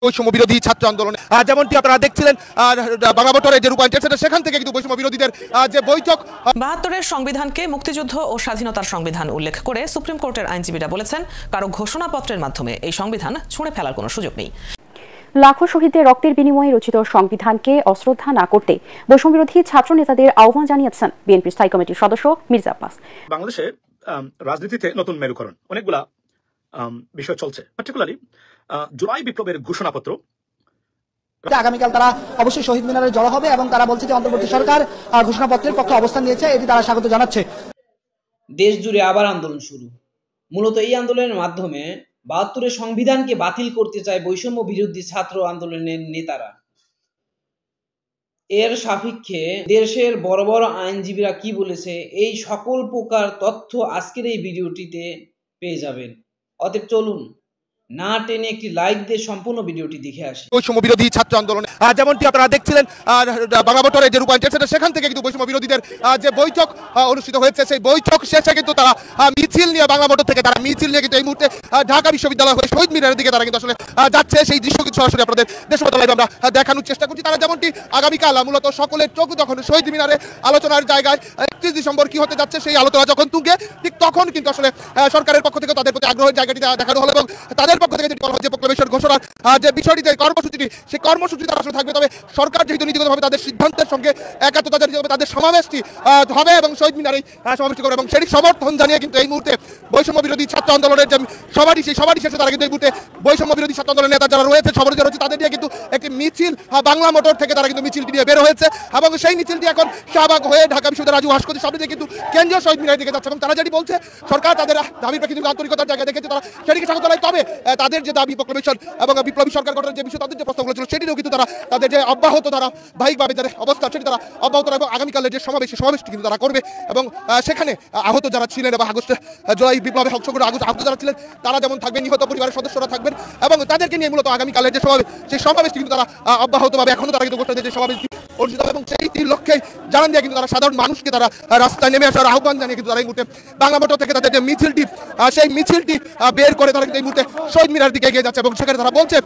বৈষম্য বিরোধী ছাত্র আন্দোলন যেমনটি আপনারা দেখছিলেন বাংলা মোটরের যে রূপায়ণ চলছে সেখান থেকে কিন্তু বৈষম্য বিরোধীদের যে বৈঠক ৭২-এর সংবিধানকে মুক্তিযুদ্ধ ও স্বাধীনতার সংবিধান উল্লেখ করে সুপ্রিম কোর্টের আইনজীবীরা বলেছেন কারো ঘোষণাপত্রের মাধ্যমে এই সংবিধান ছুঁড়ে ফেলার কোনো সুযোগ নেই। লাখো শহীদদের রক্তের বিনিময়ে রচিত সংবিধানকে অশ্রদ্ধা না করতে বৈষম্য বিরোধী ছাত্র নেতাদের আহ্বান জানিয়েছেন বিএনপি স্থায়ী কমিটির সদস্য মির্জা আব্বাস। বাংলাদেশে রাজনীতিতে নতুন মেরুকরণ অনেকগুলা বিষয় চলছে, পার্টিকুলারলি জুলাই বিপ্লবের ঘোষণাপত্র। আগামীকাল তারা অবশ্যই শহীদ মিনারে জড়ো হবে এবং তারা বলছে যে অন্তর্বর্তী সরকার ঘোষণাপত্রের পক্ষে অবস্থান নিয়েছে, এটি তারা স্বাগত জানাচ্ছে। দেশ জুড়ে আবার আন্দোলন শুরু। মূলত এই আন্দোলনের মাধ্যমে ৭২-এর সংবিধানকে বাতিল করতে চায় বৈষম্য বিরোধী ছাত্র আন্দোলনের নেতারা। এর সাপেক্ষে দেশের বড় বড় আইনজীবীরা কি বলেছে এই সকল প্রকার তথ্য আজকের এই ভিডিওটিতে পেয়ে যাবেন। অতএব চলুন না টেনে একটি লাইক দিয়ে সম্পূর্ণ ভিডিওটি দেখে আসি। বৈষম্য বিরোধী ছাত্র আন্দোলন যেমনটি আপনারা দেখছিলেন বাংলা মোটরের যে রূপায়ণ চলছে সেখান থেকে কিন্তু বৈষম্য বিরোধীদের যে বৈঠক অনুষ্ঠিত হয়েছে সেই বৈঠক শেষে কিন্তু তারা মিছিল নিয়ে বাংলা মোটর থেকে তারা মিছিল নিয়ে কিন্তু এই মুহূর্তে ঢাকা বিশ্ববিদ্যালয় হয়ে শহীদ মিনারের দিকে তারা কিন্তু আসলে যাচ্ছে। সেই দৃশ্য কিন্তু সরাসরি আপনাদের দেশবাদ লাইভে আমরা দেখানোর চেষ্টা করছি। তারা যেমনটি আগামীকাল মূলত সকলের চোখ যখন শহীদ মিনারে আলোচনার জায়গায় 31 ডিসেম্বর কি হতে যাচ্ছে সেই আলোচনা যখন তুঙ্গে, ঠিক তখন কিন্তু আসলে সরকারের পক্ষ থেকে তাদের প্রতি আগ্রহের জায়গাটি দেখানো হলো এবং তাদের পক্ষ থেকে যেটি বলা হচ্ছে প্রক্লেমেশন ঘোষণার যে বিষয়টি যে কর্মসূচিটি সেই কর্মসূচি তারা আসলে থাকবে। তবে সরকার যেহেতু নীতিগতভাবে তাদের সিদ্ধান্তের সঙ্গে একাত্মতা জানিয়ে তাদের সমাবেশটি হবে এবং শহীদ মিনারেই সমাবেশটি করবে এবং সেটি সমর্থন জানিয়ে কিন্তু এই মুহূর্তে বৈষম্য বিরোধী ছাত্র আন্দোলনের যে সভাটি সেই সভাটি শেষে তারা কিন্তু এই মুহূর্তে বৈষম্য বিরোধী ছাত্র আন্দোলনের নেতা যারা রয়েছে সমাবেশ রয়েছে তাদের নিয়ে কিন্তু একটি মিছিল বাংলা মোটর থেকে তারা কিন্তু মিছিলটি নিয়ে বের হয়েছে এবং সেই মিছিলটি এখন শাহবাগ হয়ে ঢাকা বিশ্ববিদ্যালয় রাজু ভাস্কর্যের সামনে দিয়ে কিন্তু কেন্দ্রীয় শহীদ মিনারের দিকে যাচ্ছে এবং তারা যেটি বলছে সরকার তাদের দাবির প্রেক্ষিতে আন্তরিকতার জায়গায় দেখেছে, তারা সেটিকে স্বাগত জানায়। তবে তাদের যে দাবি প্রক্লেমেশন এবং বিপ্লবী সরকার গঠনের যে বিষয় তাদের যে প্রস্তাবগুলো ছিল সেটিও কিন্তু তারা তাদের যে অব্যাহত তারা ভাইভাবে যাদের অবস্থা সেটি তারা অব্যাহত এবং আগামীকালের যে সমাবেশটি কিন্তু তারা করবে এবং সেখানে আহত যারা ছিলেন এবং জুলাই বিপ্লবে অংশগ্রহণ আহত যারা ছিলেন তারা যেমন থাকবেন, নিহত পরিবারের সদস্যরা থাকবেন এবং তাদেরকে নিয়ে মূলত আগামীকালের যে সমাবেশ সেই সমাবেশটি কিন্তু তারা অব্যাহতভাবে এখনো তারা কিন্তু ঘোষণা দিয়েছে সমাবেশটি অনুষ্ঠিত এবং সেই লক্ষ্যে জানান দিয়ে কিন্তু তারা সাধারণ মানুষকে তারা রাস্তায় নেমে আসার আহ্বান জানিয়ে কিন্তু তারা এই মুহূর্তে বাংলা মোটর থেকে তাদের যে মিছিলটি সেই মিছিলটি বের করে তারা কিন্তু এই মুহূর্তে শহীদ মিনার দিকে এগিয়ে যাচ্ছে এবং সেখানে তারা বলছে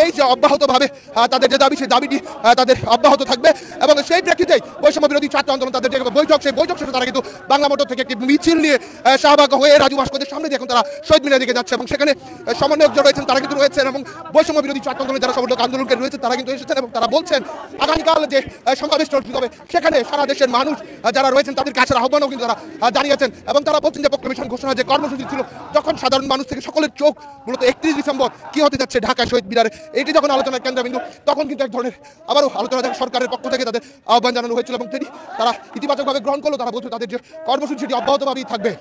এই যে অব্যাহতভাবে তাদের যে দাবি সেই দাবিটি তাদের অব্যাহত থাকবে এবং সেই প্রেক্ষিতে বৈষম্য বিরোধী ছাত্র আন্দোলন তাদের যে বৈঠক সেই বৈঠক শেষে তারা কিন্তু বাংলা মোটর থেকে একটি মিছিল নিয়ে শাহবাগ হয়ে রাজু ভাস্কর্যের সামনে দিয়ে এখন তারা শহীদ মিনার দিকে যাচ্ছে এবং সেখানে সমন্বয়ক যারা রয়েছেন তারা কিন্তু রয়েছেন এবং বৈষম্য বিরোধী ছাত্র আন্দোলনের যারা সমন্বয়ক আন্দোলনকে রয়েছে তারা কিন্তু এসেছেন এবং তারা বলছেন আগামীকাল যে সমাবেশ অনুষ্ঠিত হবে সেখানে সারা দেশের মানুষ যারা রয়েছেন তাদের কাছে আহ্বানও কিন্তু তারা জানিয়েছেন এবং তারা বলছেন যে প্রক্লেমেশন ঘোষণা যে কর্মসূচি ছিল যখন সাধারণ মানুষ থেকে সকলের চোখ মূলত 31 ডিসেম্বর কি হতে যাচ্ছে ঢাকা শহীদ মিনারে এটি যখন আলোচনার কেন্দ্রবিন্দু তখন কিন্তু এক ধরনের আবারও আলোচনা সরকারের পক্ষ থেকে তাদের আহ্বান জানানো হয়েছিল এবং সেটি তারা ইতিবাচকভাবে গ্রহণ করলো। তারা বলছে তাদের যে কর্মসূচি সেটি অব্যাহতভাবেই থাকবে।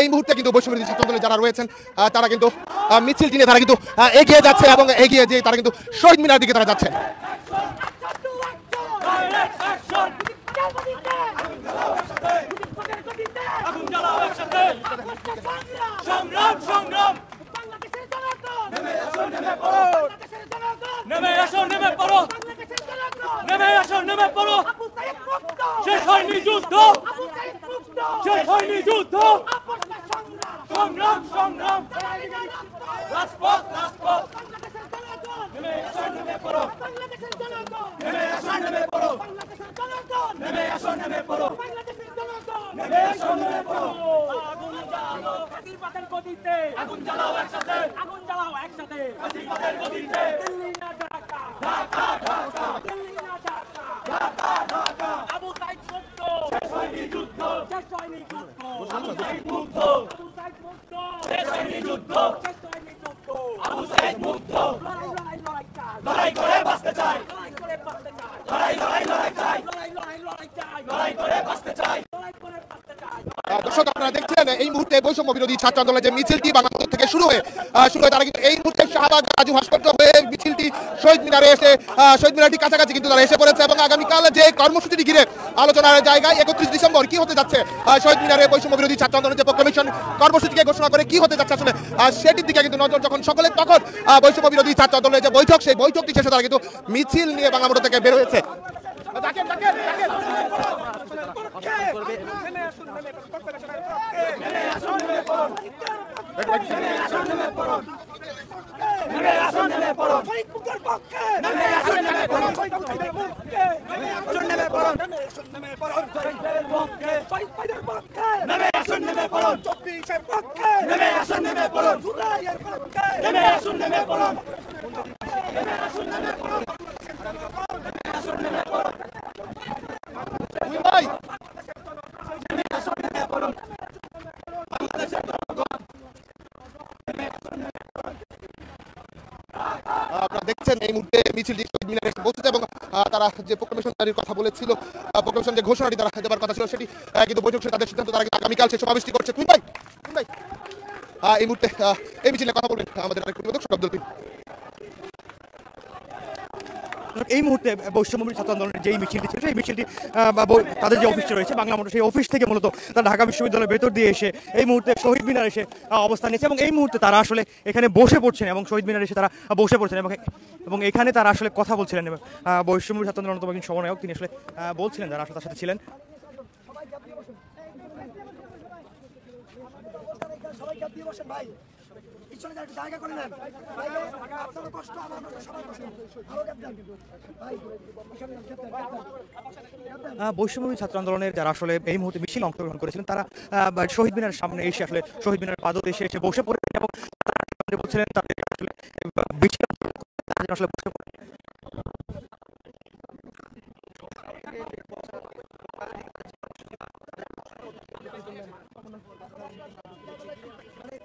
এই মুহূর্তে কিন্তু বৈষম্য বিরোধী ছাত্র আন্দোলনে যারা রয়েছেন তারা কিন্তু মিছিলটি নিয়ে তারা কিন্তু এগিয়ে যাচ্ছে এবং এগিয়ে যেয়ে তারা কিন্তু শহীদ মিনার দিকে তারা যাচ্ছে। দর্শক আপনারা দেখছেন এই মুহূর্তে বৈষম্য বিরোধী ছাত্র আন্দোলনের যে মিছিলটি বাংলা মোটর থেকে শুরু হয়ে তারা কিন্তু এই মুহূর্তে শাহবাগ রাজু ভাস্কর্য হয়ে মিছিলটি শহীদ মিনারে এসে শহীদ মিনারটি কাছাকাছি কিন্তু তারা এসে পড়েছে এবং আগামীকাল যে কর্মসূচিটি ঘিরে আলোচনার জায়গায় 31 ডিসেম্বর কি হতে যাচ্ছে শহীদ মিনারে বৈষম্য বিরোধী ছাত্র আন্দোলনের যে প্রক্লেমেশন কর্মসূচিকে ঘোষণা করে কি হতে যাচ্ছে আসলে সেটির দিকে কিন্তু নজর যখন সকলের তখন বৈষম্য বিরোধী ছাত্র আন্দোলনের যে বৈঠক সেই বৈঠকটি শেষে তারা কিন্তু মিছিল নিয়ে বাংলা মোটর থেকে বের হয়েছে। আপনারা দেখছেন এই মুহূর্তে মিছিলটি শহীদ মিনারে এসে পৌঁছেছে এবং তারা যে প্রোক্লামেশন জারির কথা বলেছিল, প্রোক্লামেশন যে ঘোষণাটি তারা দেওয়ার কথা ছিল সেটি কিন্তু বৈঠক শেষে তাদের সিদ্ধান্ত তারা কিন্তু আগামীকাল সে সমাবেশটি করছে। কুইন ভাই এই মুহূর্তে এই মিছিলে কথা বলবেন আমাদের আরেক প্রতিবেদক আব্দুল তিন। এই মুহূর্তে বৈষম্যবিরোধী ছাত্র আন্দোলনের যেই মিছিলটি ছিল সেই মিছিলটি তাদের যে অফিসটি রয়েছে বাংলা মোটর, সেই অফিস থেকে মূলত তারা ঢাকা বিশ্ববিদ্যালয়ের ভেতর দিয়ে এসে এই মুহূর্তে শহীদ মিনার এসে অবস্থান নিয়েছে এবং এই মুহূর্তে তারা আসলে এখানে বসে পড়ছেন এবং শহীদ মিনার এসে তারা বসে পড়ছেন এবং এখানে তারা আসলে কথা বলছিলেন। এবং বৈষম্যবিরোধী ছাত্র আন্দোলনের অন্যতম একজন সমন্বয়ক তিনি আসলে বলছিলেন, যারা আসলে তার সাথে ছিলেন, বৈষম্যবিরোধী ছাত্র আন্দোলনের যারা আসলে এই মুহূর্তে মিছিল অংশগ্রহণ করেছিলেন তারা শহীদ মিনারের সামনে এসে আসলে শহীদ মিনার পাদদেশে এসে বসে পড়েছেন এবং বলছিলেন তাদের আসলে আসলে বসে পড়ে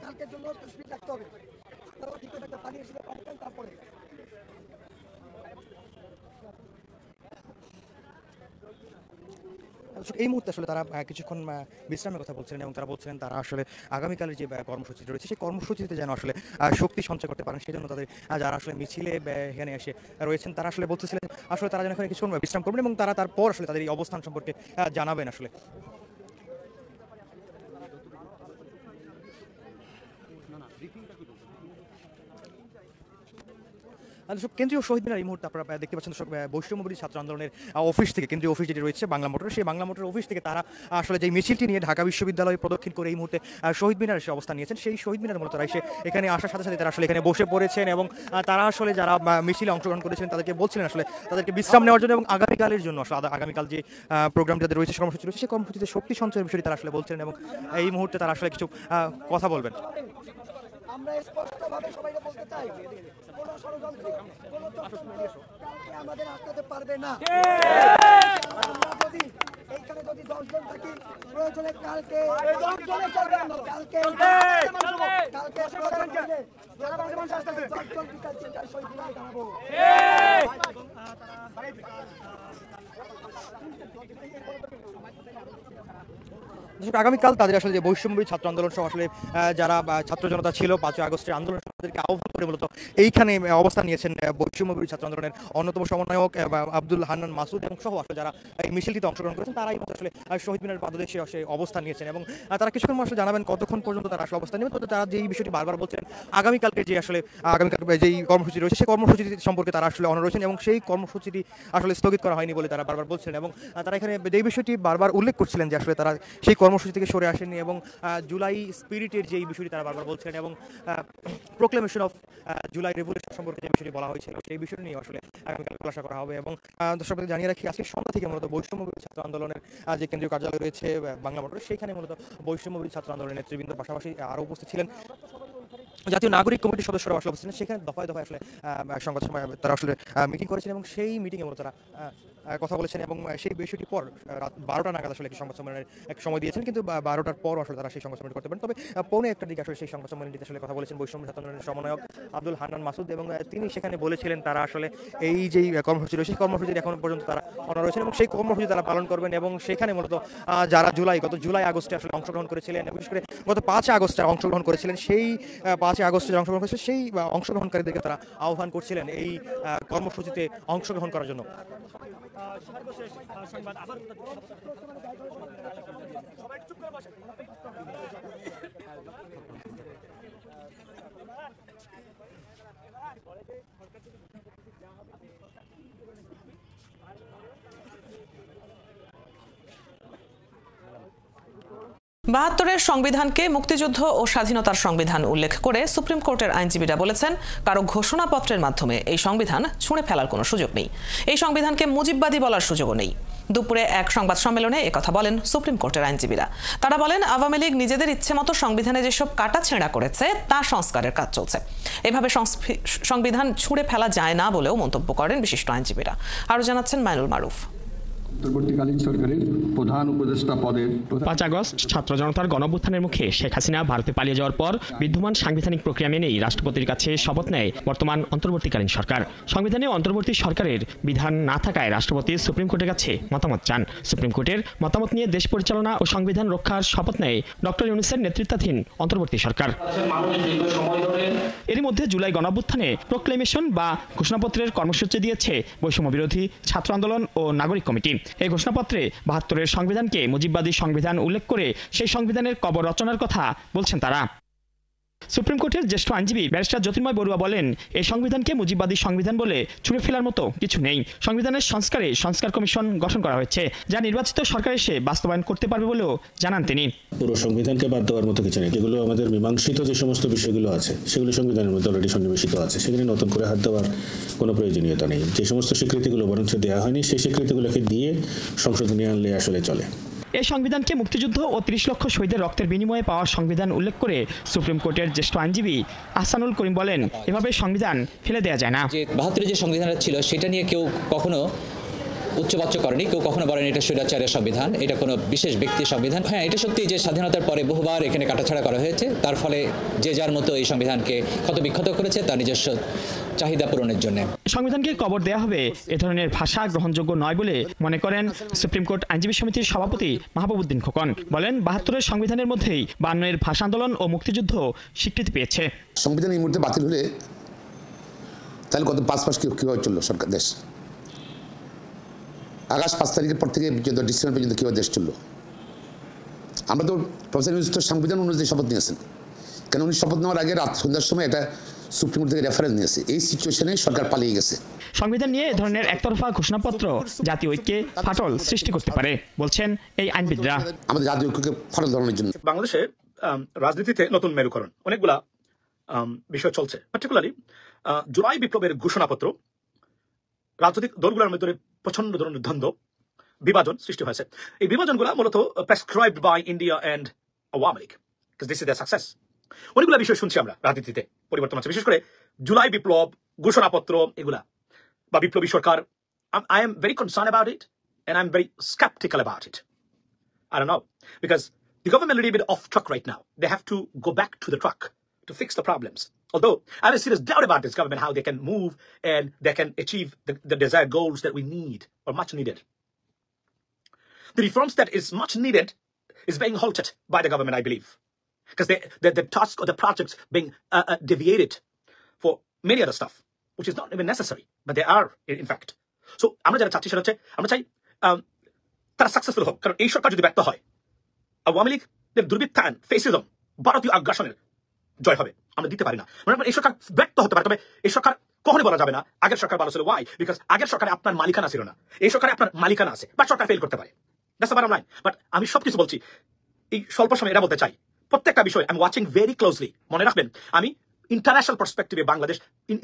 কালকের জন্য স্পিড রাখতে হবে, ঠিক একটা পানি এসে তারপরে এই মুহূর্তে আসলে তারা কিছুক্ষণ বিশ্রামের কথা বলছিলেন এবং তারা বলছিলেন তারা আসলে আগামীকালের যে কর্মসূচি রয়েছে সেই কর্মসূচিতে যেন আসলে শক্তি সঞ্চয় করতে পারেন, সেই জন্য তাদের যারা আসলে মিছিলে এখানে এসে রয়েছেন তারা আসলে বলতেছিলেন আসলে তারা যেন এখানে কিছুক্ষণ বিশ্রাম করবেন এবং তারা তারপর আসলে তাদের এই অবস্থান সম্পর্কে জানাবেন। আসলে কেন্দ্রীয় শহীদ মিনার এই মুহূর্তে আপনারা দেখতে পাচ্ছেন বৈষম্যবিরোধী ছাত্র আন্দোলনের অফিস থেকে, কেন্দ্রীয় অফিস যেটি রয়েছে বাংলা মোটর, সেই বাংলা মোটর অফিস থেকে তারা আসলে যে মিছিলটি নিয়ে ঢাকা বিশ্ববিদ্যালয়ে প্রদক্ষিণ করে এই মুহূর্তে শহীদ মিনার এসে অবস্থান নিয়েছেন, সেই শহীদ মিনার মূলত তারা এসে এখানে আসার সাথে সাথে তারা আসলে এখানে বসে পড়েছেন এবং তারা আসলে যারা মিছিলে অংশগ্রহণ করেছিলেন তাদেরকে বলছিলেন আসলে তাদেরকে বিশ্রাম নেওয়ার জন্য এবং আগামীকালের জন্য আসলে আগামীকাল যে প্রোগ্রাম যাদের রয়েছে, কর্মসূচি রয়েছে, সেই কর্মসূচিতে শক্তি সঞ্চয়ের বিষয়টি তারা আসলে বলছিলেন এবং এই মুহূর্তে তারা আসলে কিছু কথা বলবেন। আমরা স্পষ্টভাবে সবাইকে বলতে চাই, কোনো ষড়যন্ত্র, কোনো চক্রান্ত কাউকে আমাদের আটকাতে পারবে না। আমরা যদি এইখানে 10 জন থাকি, প্রয়োজনে কালকে আগামীকাল তাদের আসলে যে বৈষম্যবিরোধী ছাত্র আন্দোলন সহ আসলে যারা ছাত্র জনতা ছিল 5ই আগস্টের আন্দোলন তাদেরকে আহ্বান করে মূলত এইখানে অবস্থান নিয়েছেন বৈষম্যবিরোধী ছাত্র আন্দোলনের অন্যতম সমন্বয়ক আব্দুল হান্নান মাসুদ এবং সহ আসলে যারা এই মিছিলটিতে অংশগ্রহণ করেছেন তারাই আসলে শহীদ মিনার পাদদেশে এসে অবস্থান নিয়েছেন এবং তারা কিছুক্ষণ আসলে জানাবেন কতক্ষণ পর্যন্ত তারা আসলে অবস্থান নেবেন। তো তারা যেই বিষয়টি বারবার বলছেন আগামীকালকে যে আসলে আগামীকাল যেই কর্মসূচি রয়েছে সেই কর্মসূচি সম্পর্কে তারা আসলে অনড় রয়েছেন এবং সেই কর্মসূচিটি আসলে স্থগিত করা হয়নি বলে তারা বারবার বলছিলেন এবং তারা এখানে যেই বিষয়টি বারবার উল্লেখ করছিলেন যে আসলে তারা সেই কর্মসূচি থেকে সরে আসেননি এবং জুলাই স্পিরিটের যেই বিষয়টি তারা বারবার বলছিলেন এবং প্রোক্লেমেশন অফ জুলাই রেভলিউশন সম্পর্কে যে বিষয়টি বলা হয়েছিল সেই বিষয়টি নিয়ে আসলে আগামীকাল খোলাসা করা হবে। এবং দর্শকদের জানিয়ে রাখি আজকে সন্ধ্যা থেকে মূলত বৈষম্যবিরোধী ছাত্র আন্দোলনের যে কেন্দ্রীয় কার্যালয় রয়েছে বাংলা মোটর, সেইখানে মূলত বৈষম্যবিরোধী ছাত্র আন্দোলনের নেতৃবৃন্দের পাশাপাশি আরও উপস্থিত ছিলেন জাতীয় নাগরিক কমিটির সদস্যরা আসলে অবস্থান, সেখানে দফায় দফায় আসলে সংবাদ সময় তারা আসলে মিটিং করেছেন এবং সেই মিটিংয়ে মূলত তারা কথা বলেছেন এবং সেই বিষয়টি পর রাত 12টা নাগাদ আসলে একটি সংবাদ সম্মেলনের এক সময় দিয়েছেন, কিন্তু 12টার পর আসলে তারা সেই সংবাদ সম্মেলন করতে পারেন। তবে 1:15টার দিকে আসলে সেই সংবাদ সম্মেলনটিতে আসলে কথা বলেছেন বৈষম্য ছাত্র আন্দোলনের সমন্বয়ক আব্দুল হান্নান মাসুদ এবং তিনি সেখানে বলেছিলেন তারা আসলে এই যেই কর্মসূচি রয়েছে সেই কর্মসূচির এখন পর্যন্ত তারা অনড় রয়েছেন এবং সেই কর্মসূচি তারা পালন করবেন এবং সেখানে মূলত যারা গত জুলাই আগস্টে আসলে অংশগ্রহণ করেছিলেন, বিশেষ করে গত 5 আগস্টে অংশগ্রহণ করেছিলেন, সেই 5 আগস্টে অংশগ্রহণ করেছে সেই অংশগ্রহণকারীদেরকে তারা আহ্বান করছিলেন এই কর্মসূচিতে অংশগ্রহণ করার জন্য। ৭২-এর সংবিধানকে মুক্তিযুদ্ধ ও স্বাধীনতার সংবিধান উল্লেখ করে সুপ্রিম কোর্টের আইনজীবীরা বলেছেন, কারো ঘোষণাপত্রের মাধ্যমে এই সংবিধান ছুঁড়ে ফেলার কোনো সুযোগ নেই। এই সংবিধানকে মুজিববাদী বলার সুযোগও নেই। দুপুরে এক সংবাদ সম্মেলনে একথা বলেন সুপ্রিম কোর্টের আইনজীবীরা। তারা বলেন, আওয়ামী লীগ নিজেদের ইচ্ছেমতো সংবিধানে যেসব কাটাছেঁড়া করেছে তা সংস্কারের কাজ চলছে। এভাবে সংবিধান ছুঁড়ে ফেলা যায় না বলেও মন্তব্য করেন বিশিষ্ট আইনজীবীরা। আরও জানাচ্ছেন মাইনুল মারুফ। অন্তর্বর্তীকালীন সরকারের প্রধান উপদেষ্টা পদের ৫ আগস্ট ছাত্র জনতার গণঅভ্যুত্থানের মুখে শেখ হাসিনা ভারতে পালিয়ে যাওয়ার পর বিদ্যমান সাংবিধানিক প্রক্রিয়া মেনেই রাষ্ট্রপতির কাছে শপথ নেয় বর্তমান অন্তর্বর্তীকালীন সরকার। সংবিধানে অন্তর্বর্তী সরকারের বিধান না থাকায় রাষ্ট্রপতি সুপ্রিম কোর্টের কাছে মতামত চান। সুপ্রিম কোর্টের মতামত নিয়ে দেশ পরিচালনা ও সংবিধান রক্ষার শপথ নেয় ডক্টর ইউনূসের নেতৃত্বাধীন অন্তর্বর্তী সরকার। এর মধ্যে জুলাই গণঅভ্যুত্থানে প্রোক্লেমেশন বা ঘোষণাপত্রের কর্মসূচি দিয়েছে বৈষম্য বিরোধী ছাত্র আন্দোলন ও নাগরিক কমিটি। এই ঘোষণাপত্রে ৭২-এর সংবিধানকে মুজিববাদী সংবিধান উল্লেখ করে সেই সংবিধানের কবর রচনার কথা বলছেন তারা। সুপ্রিম কোর্টের জ্যেষ্ঠ আইনজীবী ব্যারিস্টার জ্যোতির্ময় বড়ুয়া বলেন, এই সংবিধানকে মুজিববাদী সংবিধান বলে ছুঁড়ে ফেলার মতো কিছু নেই। সংবিধানের সংস্কারে সংস্কার কমিশন গঠন করা হয়েছে, যা নির্বাচিত সরকার এসে বাস্তবায়ন করতে পারবে বলেও জানান তিনি। পুরো সংবিধানকে বাদ দেওয়ার মতো কিছু নেই। যেগুলো আমাদের মীমাংসিত যে সমস্ত বিষয়গুলো আছে সেগুলো সংবিধানের মধ্যে অলরেডি সন্নিবেশিত আছে, সেখানে নতুন করে হাত দেওয়ার কোনো প্রয়োজনীয়তা নেই। যে সমস্ত স্বীকৃতিগুলো বরঞ্চ দেওয়া হয়নি সেই স্বীকৃতিগুলোকে দিয়ে সংশোধনী আনলে আসলে চলে। এই সংবিধানকে মুক্তিযুদ্ধ ও ৩০ লক্ষ শহীদের রক্তের বিনিময়ে পাওয়া সংবিধান উল্লেখ করে সুপ্রিম কোর্টের জ্যেষ্ঠ আইনজীবী আহসানুল করিম বলেন, এভাবে সংবিধান ফেলে দেওয়া যায় না। যে ৭২-এর যে সংবিধানটা ছিল সেটা নিয়ে কেউ কখনো উচ্চবাচ্য করেনি, কেউ কখনো বলেনি এটা স্বৈরাচারের সংবিধান, এটা কোনো বিশেষ ব্যক্তির সংবিধান। হ্যাঁ, এটা সত্যি যে স্বাধীনতার পরে বহুবার এখানে কাটাছাড়া করা হয়েছে, তার ফলে যে যার মতো এই সংবিধানকে ক্ষতবিক্ষত করেছে তার নিজস্ব চাহিদা পূরণের জন্য। সংবিধানকে কবর দেওয়া হবে এ ধরনের ভাষা গ্রহণযোগ্য নয় বলে মনে করেন সুপ্রিম কোর্ট আইনজীবী সমিতির সভাপতি মাহবুবউদ্দিন খোকন। বলেন, ৭২-এর সংবিধানের মধ্যেই ৫২-এর ভাষা আন্দোলন ও মুক্তিযুদ্ধ স্বীকৃতি পেয়েছে। সংবিধান এই মুহূর্তে বাতিল হলে তাহলে গত ৫ মাস কীভাবে চললো সরকার দেশ? আগস্ট ৫ তারিখের পর থেকে ডিসেম্বর পর্যন্ত কীভাবে দেশ চললো? আমরা তো প্রফেসর ইউনূস সংবিধান অনুযায়ী শপথ নিয়েছেন, কেন উনি শপথ নেওয়ার আগে রাত সন্ধ্যার সময় এটা সুপ্রিম কোর্ট থেকে রেফারেন্স নিয়েছে। এই সিচুয়েশনে সরকার পালিয়ে গেছে। সংবিধান নিয়ে এ ধরনের একতরফা ঘোষণাপত্র জাতীয় ঐক্যে ফাটল সৃষ্টি করতে পারে বলছেন এই আইনবিদরা। আমাদের জাতীয় ঐক্যকে ফাটল ধরানোর জন্য বাংলাদেশে রাজনীতিতে নতুন মেরুকরণ, অনেকগুলা বিষয় চলছে। পার্টিকুলারলি জুলাই বিপ্লবের ঘোষণাপত্র রাজনৈতিক দলগুলোর মধ্যে প্রচন্ড ধরনের দ্বন্দ্ব, বিভাজন সৃষ্টি হয়েছে। এই বিভাজনগুলো মূলত prescribed by India and Awami League, because this is their success. অনেকগুলো বিষয় শুনছি আমরা রাজনীতিতে পরিবর্তন আছে, বিশেষ করে জুলাই বিপ্লব, ঘোষণাপত্র এগুলা বা বিপ্লবী সরকার। I am very concerned about it and I'm very skeptical about it. I don't know, because the government is a little bit off track right now. They have to go back to the track to fix the problems. Although I have a serious doubt about this government, how they can move and they can achieve the desired goals that we need or much needed. The reforms that is much needed is being halted by the government, I believe, because the task or the projects being deviated for many other stuff, which is not even necessary, but they are in fact. So আমরা যারা চাচ্ছি সেটা হচ্ছে আমরা চাই তারা successful হোক, কারণ এই সরকার যদি ব্যর্থ হয় আওয়ামী লীগের দুর্বৃত্তায়ন, ফেসিজম, ভারতীয় আগ্রাসনের জয় হবে। আমরা দিতে পারি না। মানে এই সরকার ব্যর্থ হতে পারে, তবে এই সরকার কখনোই বলা যাবে না আগের সরকার ভালো ছিল। ওয়াই? বিকজ আগের সরকারে আপনার মালিকানা ছিল না, এই সরকারে আপনার মালিকানা আছে, বা সরকার ফেল করতে পারে। That's the bottom line. But আমি সবকিছু বলছি এই স্বল্প সময় এটা বলতে চাই, প্রত্যেকটা বিষয় আমি ওয়াচিং ভেরি ক্লোজলি। মনে রাখবেন, আমি ইন্টারন্যাশনাল পার্সপেক্টিভে বাংলাদেশ,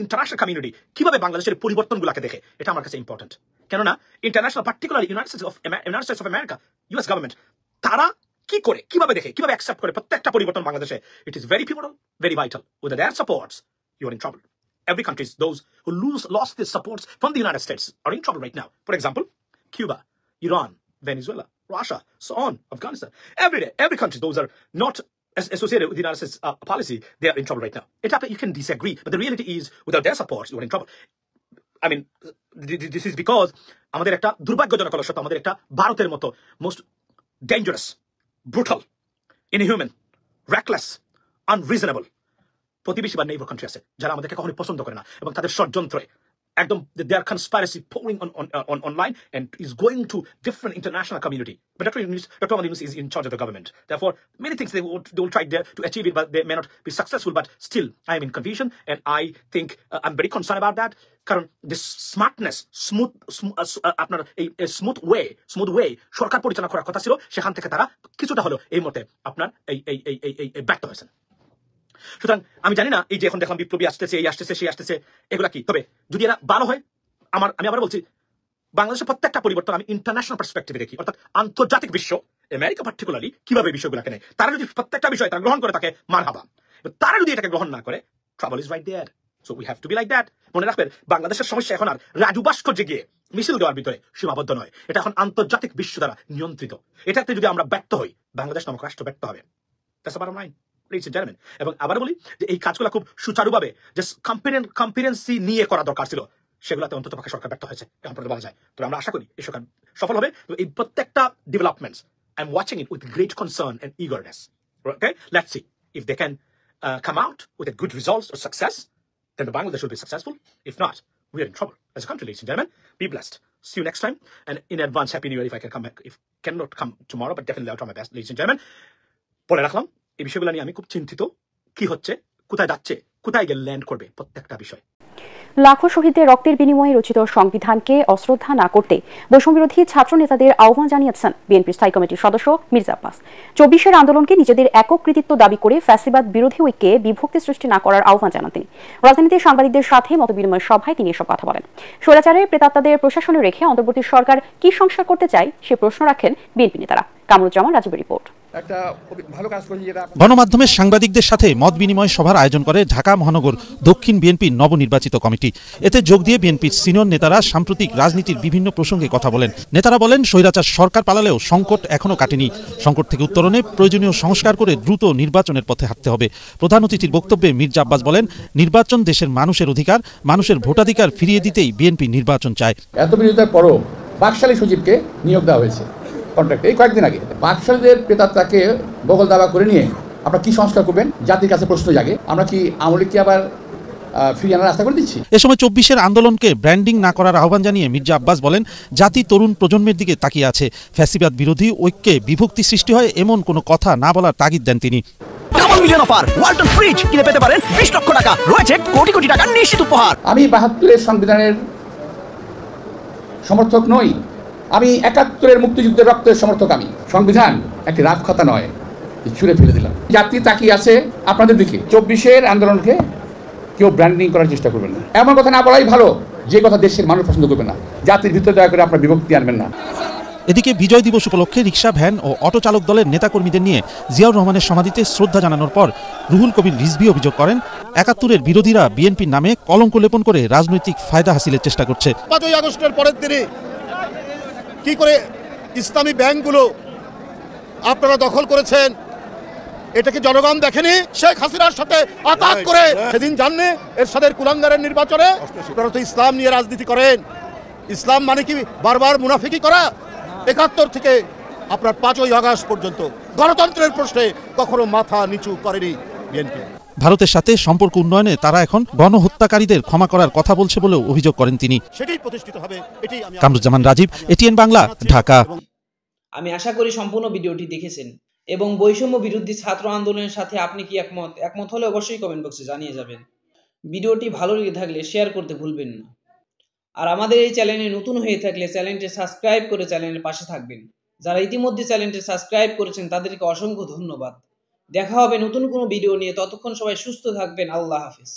ইন্টারন্যাশনাল কমিউনিটি কিভাবে বাংলাদেশের পরিবর্তনগুলোকে দেখে, এটা আমার কাছে ইম্পর্টেন্ট। কেননা international, particularly United states of America, US government, তারা কি করে, কিভাবে দেখে, কিভাবে অ্যাকসেপ্ট করে প্রত্যেকটা পরিবর্তন বাংলাদেশে। It is very pivotal, very vital. With their supports you are in trouble. Every country, those who lost their supports from the United States are in trouble right now. For example, Cuba, Iran, Venezuela, Russia, so on, Afghanistan. Every day, every country, those are not associated with the United States policy, they are in trouble right now. You can disagree, but the reality is, without their support, you are in trouble. I mean, this is because আমাদের একটা দুর্ভাগ্যজনক অলসতা, আমাদের একটা ভারতের মতো most dangerous, brutal, inhuman, reckless, unreasonable প্রতিবেশী বা নেইবার কান্ট্রি আছে, যারা আমাদেরকে কখনোই পছন্দ করে না এবং তাদের ষড়যন্ত্রে Their conspiracy pouring on online and is going to different international community. But Dr. Muhammad Yunus is in charge of the government. Therefore, many things they will try there to achieve it, but they may not be successful. But still, I am in confusion, and I think I'm very concerned about that. কারণ this smartness, আপনার এই smooth way সরকার পরিচালনা করার কথা ছিল, সেখান থেকে তারা কিছুটা হলো এই মতে আপনার এই ব্যর্থ হয়েছেন। সুতরাং আমি জানি না এই যে এখন দেখলাম বিপ্লবী আসতেছে, এই আসতেছে, সেই আসতেছে, এগুলা কি? তবে যদি এরা ভালো হয়, আমি আবার বলছি, বাংলাদেশের প্রত্যেকটা পরিবর্তন আমি ইন্টারন্যাশনাল পার্সপেক্টিভে দেখি, অর্থাৎ আন্তর্জাতিক বিশ্ব, আমেরিকা পার্টিকুলারলি কিভাবে বিষয়গুলোকে নেয়। তারা যদি প্রত্যেকটা বিষয় তারা গ্রহণ করে, তাকে মারহাবা। তারা যদি এটাকে গ্রহণ না করে, trouble is right there. So we have to be like that. মনে রাখবেন, বাংলাদেশের সমস্যা এখন আর রাজু ভাস্কর্যে গিয়ে মিছিল দেওয়ার ভিতরে সীমাবদ্ধ নয়, এটা এখন আন্তর্জাতিক বিশ্ব দ্বারা নিয়ন্ত্রিত। এটাতে যদি আমরা ব্যর্থ হই, বাংলাদেশ নামক রাষ্ট্র ব্যর্থ হবে। That's the bottom line. এবং আবার বলি যে এই কাজগুলো খুব সুচারুভাবে যে কম্পিটেন্সি নিয়ে করা দরকার ছিল, সেগুলোতে অন্তত পক্ষে সরকার ব্যর্থ হয়েছে, এখন পর্যন্ত বলা যায়। তবে আমরা আশা করি এই সরকার সফল হবে। তো এই প্রত্যেকটা developments I am watching it with great concern and eagerness. Okay, let's see if they can come out with a good results or success, then the Bangladesh will be successful. If not, we are in trouble as a country, ladies and gentlemen. Be blessed. See you next time. And in advance, Happy New Year if I can come back. If cannot come tomorrow, but definitely I'll try my best, ladies and gentlemen. বলে রাখলাম, এই বিষয়গুলো নিয়ে আমি খুব চিন্তিত। কি হচ্ছে, কোথায় যাচ্ছে, কোথায় গিয়ে ল্যান্ড করবে, প্রত্যেকটা বিষয়। লাখো শহীদদের রক্তের বিনিময়ে রচিত সংবিধানকে অশ্রদ্ধা না করতে বৈষম্যবিরোধী ছাত্র নেতাদের আহ্বান জানিয়েছেন বিএনপি স্থায়ী কমিটির সদস্য মির্জা আব্বাস। 24-এর আন্দোলনকে নিজেদের একক কৃতিত্ব দাবি করে ফ্যাসিবাদ বিরোধী ঐক্যে বিভক্তি সৃষ্টি না করার আহ্বান জানান তিনি। রাজধানীতে সাংবাদিকদের সাথে মতবিনিময় সভায় তিনি এসব কথা বলেন। স্বৈরাচারের প্রেতাত্মাদের প্রশাসনে রেখে অন্তর্বর্তী সরকার কি সংস্কার করতে চায় সে প্রশ্ন রাখেন বিএনপি নেতারা। কামরুজ্জামান রাজীবের রিপোর্ট। গণমাধ্যমের সাংবাদিকদের সাথে মত বিনিময় সভার আয়োজন করে ঢাকা মহানগর দক্ষিণ বিএনপির নবনির্বাচিত কমিটি। এতে যোগ দিয়ে বিএনপির সিনিয়র নেতারা সাম্প্রতিক রাজনীতির বিভিন্ন প্রসঙ্গে কথা বলেন। নেতারা বলেন, স্বৈরাচার সরকার পালালেও সংকট এখনো কাটেনি। সংকট থেকে উত্তরণে প্রয়োজনীয় সংস্কার করে দ্রুত নির্বাচনের পথে হাঁটতে হবে। প্রধান অতিথির বক্তব্যে মির্জা আব্বাস বলেন, নির্বাচন দেশের মানুষের অধিকার, মানুষের ভোটাধিকার ফিরিয়ে দিতেই বিএনপি নির্বাচন চায়। এত বিরোধিতার পরও বাকশালী সচিবকে নিয়োগ দেওয়া হয়েছে কন্ট্রাক্টে এই কয়েকদিন আগে। বাকশালীদের প্রেতাত্মাকে বগল দাবা করে নিয়ে আপনারা কি সংস্কার করবেন, জাতির কাছে প্রশ্ন জাগে। আমরা কি আওয়ামী লীগকে আবার ফিরিয়ে আনার রাস্তা করে দিচ্ছি? এ সময় 24-এর আন্দোলনকে ব্র্যান্ডিং না করার আহ্বান জানিয়ে মির্জা আব্বাস বলেন, জাতি তরুণ প্রজন্মের দিকে তাকিয়ে আছে। ফ্যাসিবাদ বিরোধী ঐক্যে বিভক্তি সৃষ্টি হয় এমন কোনো কথা না বলার তাগিদ দেন তিনি। Double million offer, Walton fridge কিনে পেতে পারেন 20 লক্ষ টাকা, রয়েছে কোটি কোটি টাকার নিশ্চিত উপহার। আমি 72-এর সংবিধানের সমর্থক নই, আমি 71-এর মুক্তিযুদ্ধের রক্তের সমর্থক। আমি সংবিধান একটি রাত কথা নয়, ছুঁড়ে ফেলে দিলাম। জাতি তাকিয়ে আছে আপনাদের দিকে। 24-এর আন্দোলনকে কেউ ব্র্যান্ডিং করার চেষ্টা করবেন না, এমন কথা না বলাই ভালো যে কথা দেশের মানুষ পছন্দ করবে না। জাতির ভিতরে দয়া করে আপনার বিভক্তি আনবেন না। এদিকে বিজয় দিবস উপলক্ষে রিকশা, ভ্যান ও অটো চালক দলের নেতাকর্মীদের নিয়ে জিয়াউর রহমানের সমাধিতে শ্রদ্ধা জানানোর পর রুহুল কবির রিজভী অভিযোগ করেন, 71-এর বিরোধীরা বিএনপির নামে কলঙ্ক লেপন করে রাজনৈতিক ফায়দা হাসিলের চেষ্টা করছে। 5 আগস্টের পরের দিনে কি করে ইসলামী ব্যাংকগুলো আপনারা দখল করেছেন, এটা কি জনগণ দেখেনি? শেখ হাসিনার সাথে আঘাত করে সেদিন জাননে এরশাদের কুলাঙ্গারের নির্বাচনে আপনারা তো ইসলাম নিয়ে রাজনীতি করেন। ইসলাম মানে কি বারবার মুনাফিকি করা? 71 থেকে আপনার 5 আগস্ট পর্যন্ত গণতন্ত্রের প্রশ্নে কখনো মাথা নিচু করেনি বিএনপি। ভারতের সাথে সম্পর্ক উন্নয়নে তারা এখন গণহত্যাকারীদের ক্ষমা করার কথা বলছে বলেও অভিযোগ করেন তিনি। সেটাই প্রতিষ্ঠিত হবে। কামরুজ্জামান রাজীব, এটিএন বাংলা, ঢাকা। আমি আশা করি সম্পূর্ণ ভিডিওটি দেখেছেন এবং বৈষম্য বিরোধী ছাত্র আন্দোলনের সাথে আপনি কি একমত হলে অবশ্যই কমেন্ট বক্সে জানিয়ে যাবেন। ভিডিওটি ভালো লেগে থাকলে শেয়ার করতে ভুলবেন না। আর আমাদের এই চ্যানেলে নতুন হয়ে থাকলে চ্যানেলটি সাবস্ক্রাইব করে চ্যানেলের পাশে থাকবেন। যারা ইতিমধ্যে চ্যানেলটি সাবস্ক্রাইব করেছেন তাদেরকে অসংখ্য ধন্যবাদ। দেখা হবে নতুন কোনো ভিডিও নিয়ে, ততক্ষণ সবাই সুস্থ থাকবেন। আল্লাহ হাফেজ।